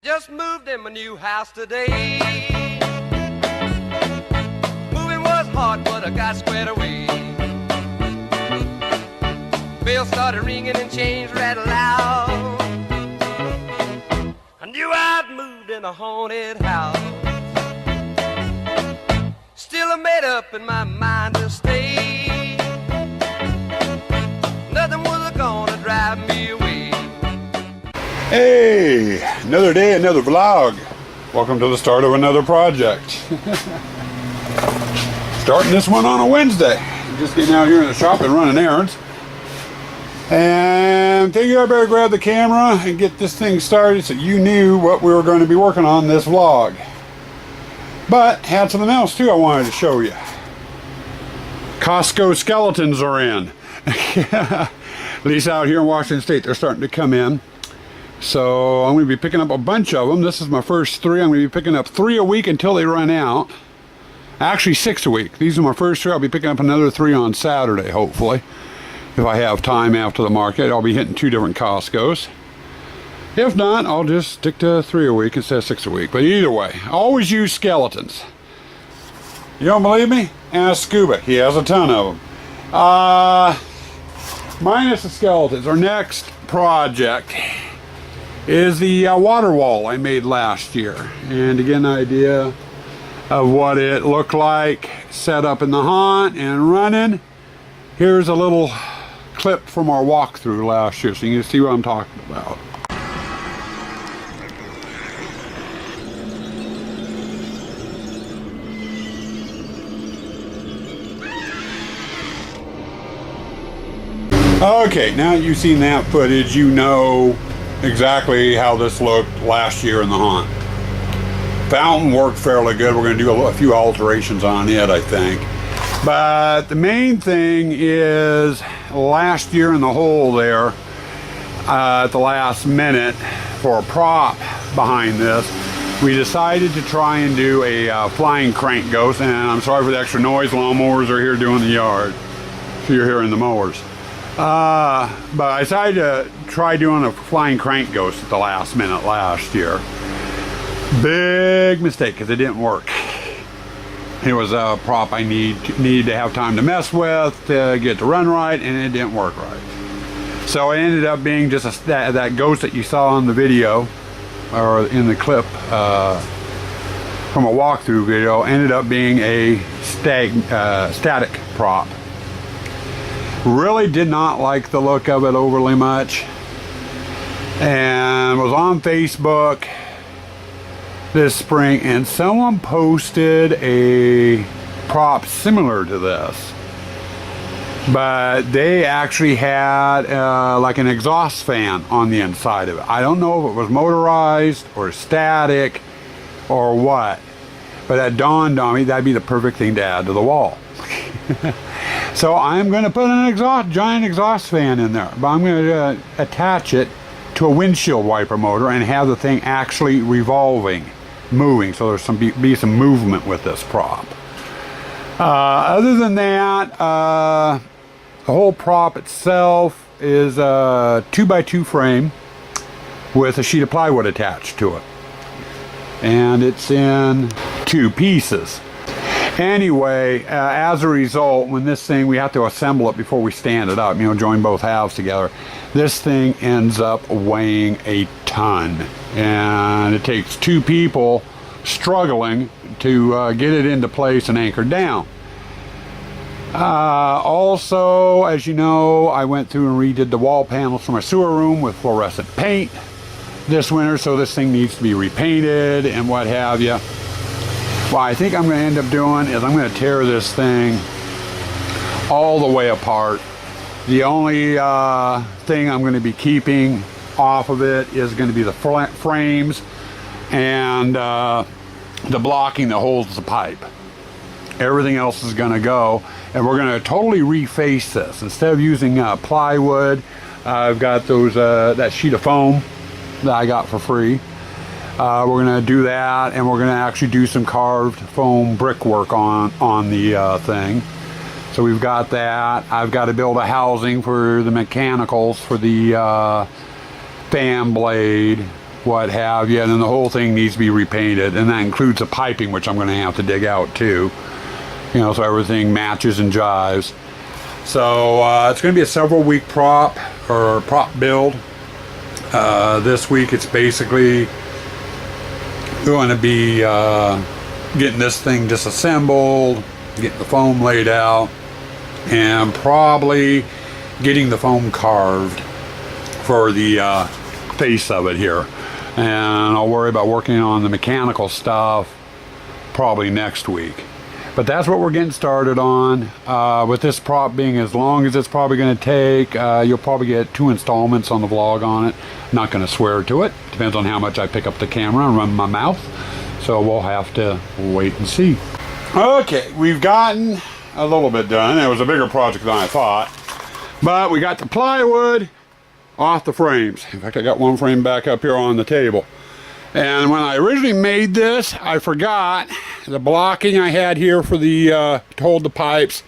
Just moved in my new house today. Moving was hard, but I got squared away. Bells started ringing and chains rattled loud. I knew I'd moved in a haunted house. Still I made up in my mind to stay. Nothing was gonna drive me away. Hey, another day, another vlog. Welcome to the start of another project. Starting this one on a Wednesday. Just getting out here in the shop and running errands. And figured I better grab the camera and get this thing started so you knew what we were going to be working on this vlog. But had something else too I wanted to show you. Costco skeletons are in. At least out here in Washington State, they're starting to come in. So I'm going to be picking up a bunch of them. This is my first 3. I'm going to be picking up 3 a week until they run out. Actually 6 a week. These are my first 3. I'll be picking up another 3 on Saturday, hopefully. If I have time after the market, I'll be hitting 2 different Costco's. If not, I'll just stick to 3 a week instead of 6 a week. But either way, I always use skeletons. You don't believe me? Ask Scuba. He has a ton of them. Minus the skeletons, our next project is the water wall I made last year. And to get an idea of what it looked like set up in the haunt and running, here's a little clip from our walkthrough last year so you can see what I'm talking about. Okay, now that you've seen that footage, you know exactly how this looked last year in the haunt. Fountain worked fairly good. We're going to do a few alterations on it, I think. But the main thing is last year in the hole there, at the last minute for a prop behind this, we decided to try and do a flying crank ghost. And I'm sorry for the extra noise. Lawnmowers are here doing the yard, so you're hearing the mowers. But I decided to try doing a flying crank ghost at the last minute last year. Big mistake because it didn't work. It was a prop I needed to have time to mess with to get to run right, and it didn't work right. So it ended up being just that ghost that you saw in the video, or in the clip from a walkthrough video, ended up being a static prop. Really did not like the look of it overly much, and was on Facebook this spring, and someone posted a prop similar to this, but they actually had like an exhaust fan on the inside of it. I don't know if it was motorized or static or what, but that dawned on me that'd be the perfect thing to add to the wall. So I'm going to put an giant exhaust fan in there, but I'm going to attach it to a windshield wiper motor and have the thing actually revolving, moving, so there's be some movement with this prop. Other than that, the whole prop itself is a 2x2 frame with a sheet of plywood attached to it, and it's in 2 pieces. Anyway, as a result, when this thing, we have to assemble it before we stand it up, join both halves together. This thing ends up weighing a ton, and it takes 2 people struggling to get it into place and anchored down. Also, as you know, I went through and redid the wall panels for my sewer room with fluorescent paint this winter, so this thing needs to be repainted and what have you. What I think I'm going to end up doing is I'm going to tear this thing all the way apart. The only thing I'm going to be keeping off of it is going to be the frames and the blocking that holds the pipe. Everything else is going to go, and we're going to totally reface this. Instead of using plywood, I've got those that sheet of foam that I got for free. We're going to do that, and we're going to actually do some carved foam brickwork on the thing. So we've got that. I've got to build a housing for the mechanicals for the fan blade what have you, and then the whole thing needs to be repainted, and that includes the piping, which I'm going to have to dig out too, you know, so everything matches and jives. So it's going to be a several week prop build. This week it's basically going to be getting this thing disassembled, getting the foam laid out, and probably getting the foam carved for the face of it here. And I'll worry about working on the mechanical stuff probably next week. But that's what we're getting started on. With this prop being as long as it's probably going to take, you'll probably get 2 installments on the vlog on it. Not going to swear to it. Depends on how much I pick up the camera and run my mouth. So we'll have to wait and see. Okay, we've gotten a little bit done. It was a bigger project than I thought. But we got the plywood off the frames. In fact, I got one frame back up here on the table. And when I originally made this, I forgot the blocking I had here for the to hold the pipes,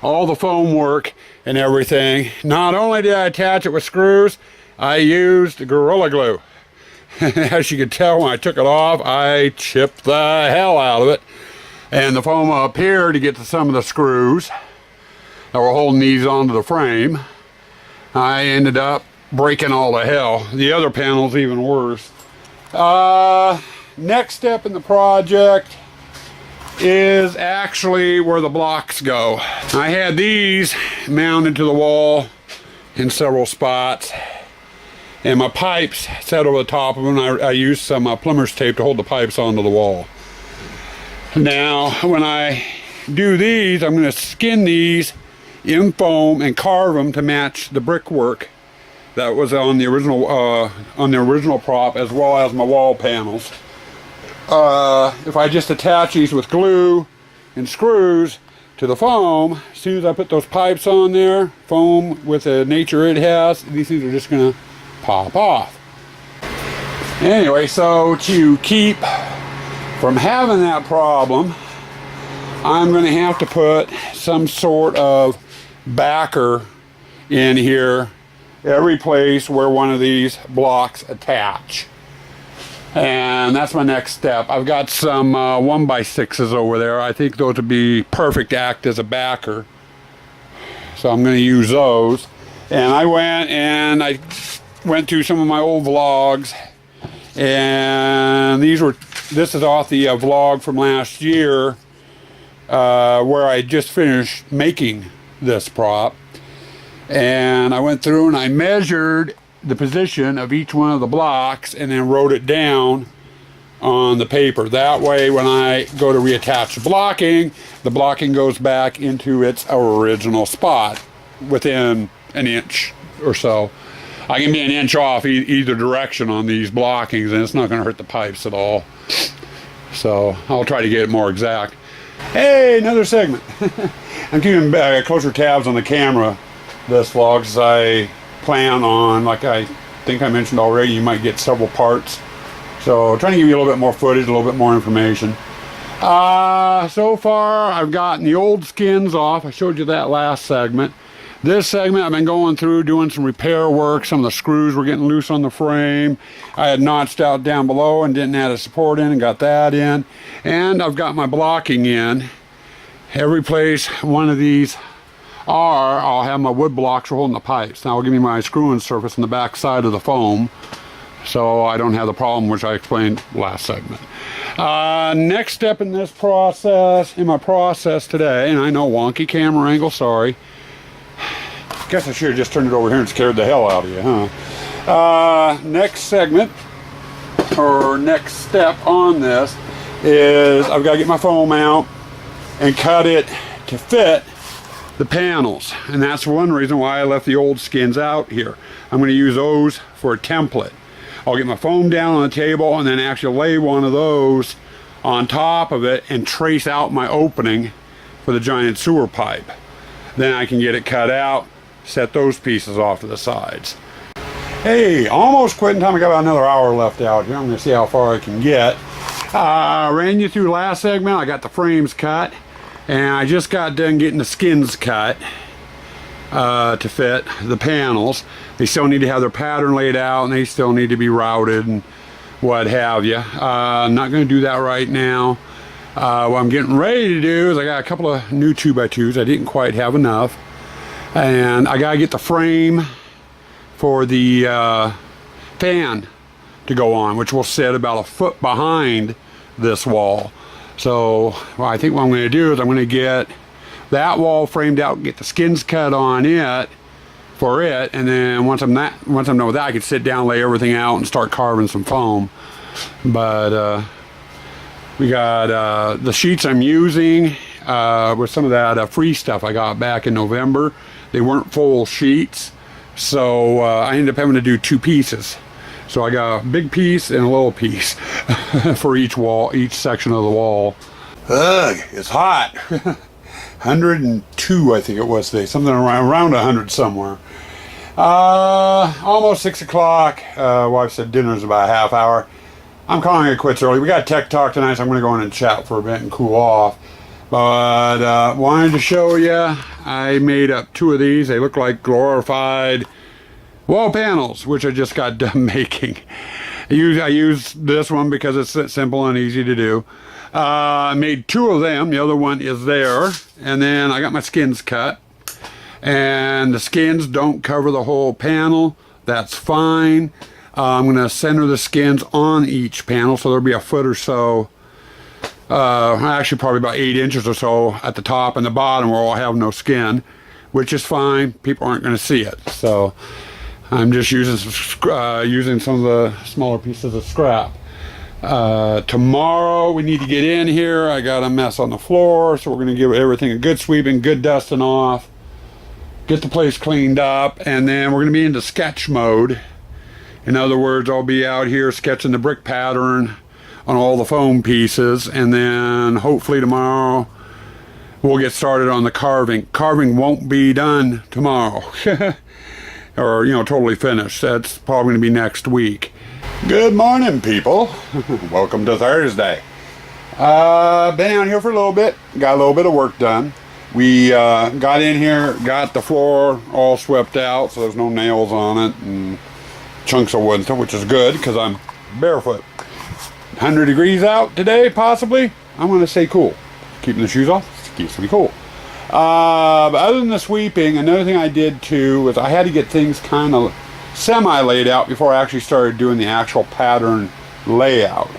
all the foam work and everything. Not only did I attach it with screws, I used Gorilla Glue. As you can tell, when I took it off, I chipped the hell out of it. And the foam up here to get to some of the screws that were holding these onto the frame, I ended up breaking all the hell. The other panel's even worse. Next step in the project is actually where the blocks go. I had these mounted to the wall in several spots, and my pipes set over the top of them. I used some plumber's tape to hold the pipes onto the wall. Now when I do these, I'm going to skin these in foam and carve them to match the brickwork that was on the original prop, as well as my wall panels. If I just attach these with glue and screws to the foam, as soon as I put those pipes on there, foam with the nature it has, these things are just going to pop off. Anyway, so to keep from having that problem, I'm going to have to put some sort of backer in here every place where one of these blocks attach. And that's my next step. I've got some 1x6s over there. I think those would be perfect to act as a backer. So I'm going to use those. And I went through some of my old vlogs, and this is off the vlog from last year where I just finished making this prop. And I went through and I measured the position of each one of the blocks and then wrote it down on the paper. That way when I go to reattach the blocking goes back into its original spot within an inch or so. I can be an inch off either direction on these blockings, and it's not going to hurt the pipes at all. So I'll try to get it more exact. Hey, another segment. I'm keeping closer tabs on the camera this vlog, because I plan on, like I think I mentioned already, you might get several parts. So trying to give you a little bit more footage, a little bit more information. So far I've gotten the old skins off. I showed you that last segment. This segment I've been going through doing some repair work. Some of the screws were getting loose on the frame. I had notched out down below and didn't add a support in and got that in. And I've got my blocking in. Every place one of these I'll have my wood blocks for holding the pipes. Now I'll give me my screw-in surface on the back side of the foam, so I don't have the problem which I explained last segment. Next step in this process, in my process today, and I know wonky camera angle, sorry. Guess I should have just turned it over here and scared the hell out of you, huh? Next segment, or next step on this, is I've got to get my foam out and cut it to fit the panels, and that's one reason why I left the old skins out here. I'm going to use those for a template. I'll get my foam down on the table and then actually lay one of those on top of it and trace out my opening for the giant sewer pipe. Then I can get it cut out, set those pieces off to the sides. Hey, almost quitting time. I got about another hour left out here. I'm going to see how far I can get. Ran you through last segment. I got the frames cut, and I just got done getting the skins cut to fit the panels. They still need to have their pattern laid out, and they still need to be routed and what have you. I'm not going to do that right now. What I'm getting ready to do is I got a couple of new 2x2s. I didn't quite have enough. And I got to get the frame for the fan to go on, which will sit about a foot behind this wall. So I think what I'm going to do is I'm going to get that wall framed out, get the skins cut on it for it, and then once I'm done with that, I can sit down, lay everything out, and start carving some foam. But we got the sheets I'm using with some of that free stuff I got back in November. They weren't full sheets, so I ended up having to do 2 pieces. So I got a big piece and a little piece for each wall, each section of the wall. Ugh, it's hot. 102, I think it was today, something around 100 somewhere. Almost 6 o'clock. Wife said dinner's about a half hour. I'm calling it quits early. We got tech talk tonight, so I'm going to go in and chat for a bit and cool off. But wanted to show you, I made up 2 of these. They look like glorified wall panels, which I just got done making. I use this one because it's simple and easy to do. I made 2 of them. The other one is there. And then I got my skins cut. And the skins don't cover the whole panel. That's fine. I'm going to center the skins on each panel, so there'll be a foot or so, actually probably about 8 inches or so at the top and the bottom where I'll have no skin, which is fine. People aren't going to see it. So I'm just using some of the smaller pieces of scrap. Tomorrow we need to get in here. I got a mess on the floor, so we're going to give everything a good sweeping, good dusting off, get the place cleaned up, and then we're going to be into sketch mode. In other words, I'll be out here sketching the brick pattern on all the foam pieces, and then hopefully tomorrow we'll get started on the carving. Carving won't be done tomorrow. Or, totally finished. That's probably going to be next week. Good morning, people. Welcome to Thursday. Been out here for a little bit. Got a little bit of work done. We got in here, got the floor all swept out, so there's no nails on it and chunks of wood and stuff, which is good because I'm barefoot. 100 degrees out today, possibly. I'm going to say cool. Keeping the shoes off keeps me cool. But other than the sweeping, another thing I did too was I had to get things kind of semi-laid out before I actually started doing the actual pattern layout.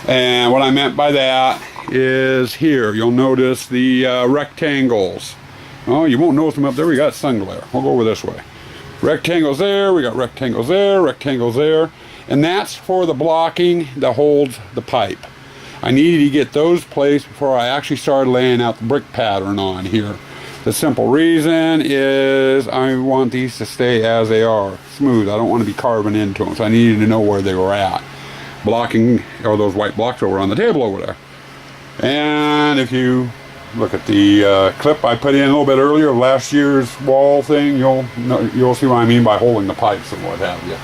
And what I meant by that is here. You'll notice the rectangles. Oh, you won't notice them up there. We got sun glare. We'll go over this way. Rectangles there, we got rectangles there, and that's for the blocking that holds the pipe. I needed to get those placed before I actually started laying out the brick pattern on here. The simple reason is I want these to stay as they are, smooth. I don't want to be carving into them, so I needed to know where they were at. Blocking, or those white blocks over on the table over there. And if you look at the clip I put in a little bit earlier of last year's wall thing, you'll see what I mean by holding the pipes and what have you.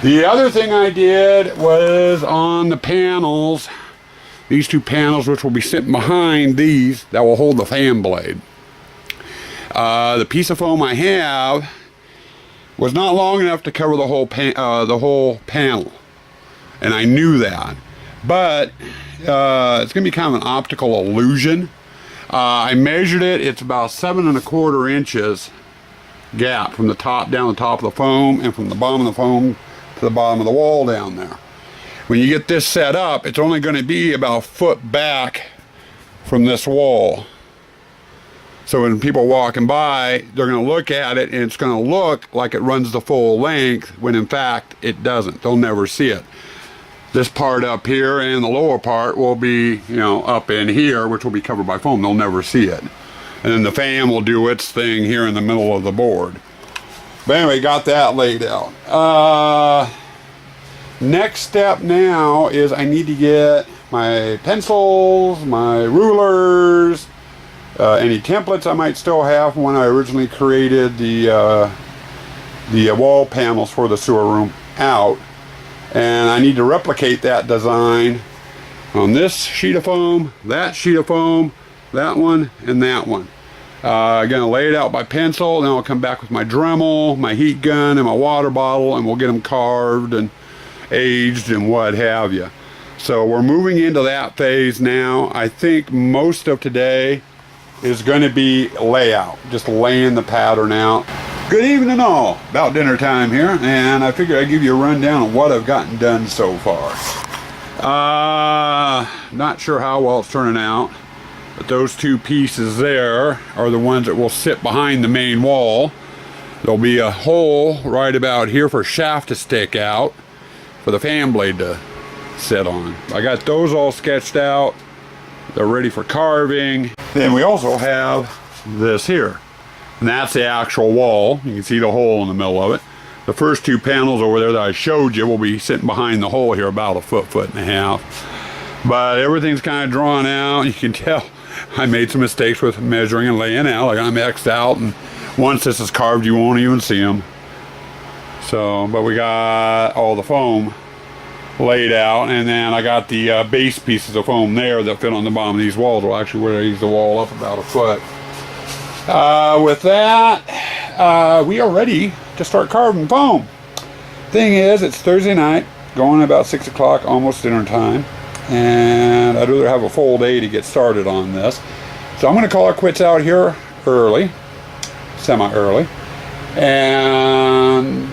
The other thing I did was on the panels, these 2 panels which will be sitting behind these that will hold the fan blade. The piece of foam I have was not long enough to cover the whole panel, and I knew that. But it's going to be kind of an optical illusion. I measured it. It's about 7 1/4 inches gap from the top down the top of the foam, and from the bottom of the foam to the bottom of the wall down there. When you get this set up, it's only going to be about a foot back from this wall. So when people are walking by, they're going to look at it, and it's going to look like it runs the full length, when in fact it doesn't. They'll never see it. This part up here and the lower part will be, up in here, which will be covered by foam. They'll never see it. And then the fan will do its thing here in the middle of the board. But anyway, got that laid out. Next step now is I need to get my pencils, my rulers, any templates I might still have from when I originally created the wall panels for the sewer room out. And I need to replicate that design on this sheet of foam, that sheet of foam, that one, and that one. I'm going to lay it out by pencil, then I'll come back with my Dremel, my heat gun, and my water bottle, and we'll get them carved and aged and what have you. So we're moving into that phase now. I think most of today is going to be layout, just laying the pattern out. Good evening all, about dinner time here, and I figured I'd give you a rundown of what I've gotten done so far. Not sure how well it's turning out, but those two pieces there are the ones that will sit behind the main wall. There'll be a hole right about here for a shaft to stick out for the fan blade to sit on. I got those all sketched out. They're ready for carving. Then we also have this here, and that's the actual wall. You can see the hole in the middle of it. The first two panels over there that I showed you will be sitting behind the hole here about a foot, foot and a half. But everything's kind of drawn out. You can tell I made some mistakes with measuring and laying out. Like I'm X'd out, and once this is carved, you won't even see them. So, but we got all the foam laid out, and then I got the base pieces of foam there that fit on the bottom of these walls. We'll actually raise the wall up about a foot. With that, we are ready to start carving foam. Thing is, it's Thursday night, going about 6 o'clock, almost dinner time, and I'd rather have a full day to get started on this. So I'm going to call it quits out here early, semi-early, and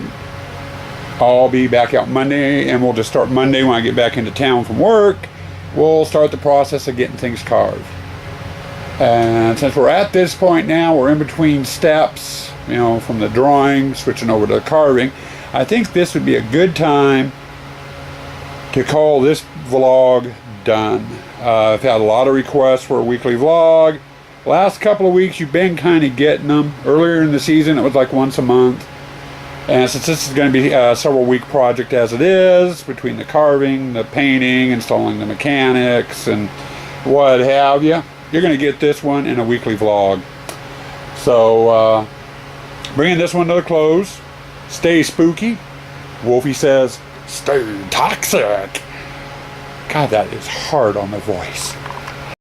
I'll be back out Monday, and we'll just start Monday when I get back into town from work. We'll start the process of getting things carved. And since we're at this point now, we're in between steps, you know, from the drawing, switching over to the carving. I think this would be a good time to call this vlog done. I've had a lot of requests for a weekly vlog. Last couple of weeks, you've been kind of getting them. Earlier in the season, it was like once a month. And since this is going to be a several week project as it is, between the carving, the painting, installing the mechanics, and what have you, you're going to get this one in a weekly vlog. So, bringing this one to the close. Stay spooky. Wolfie says, stay toxic. God, that is hard on the voice.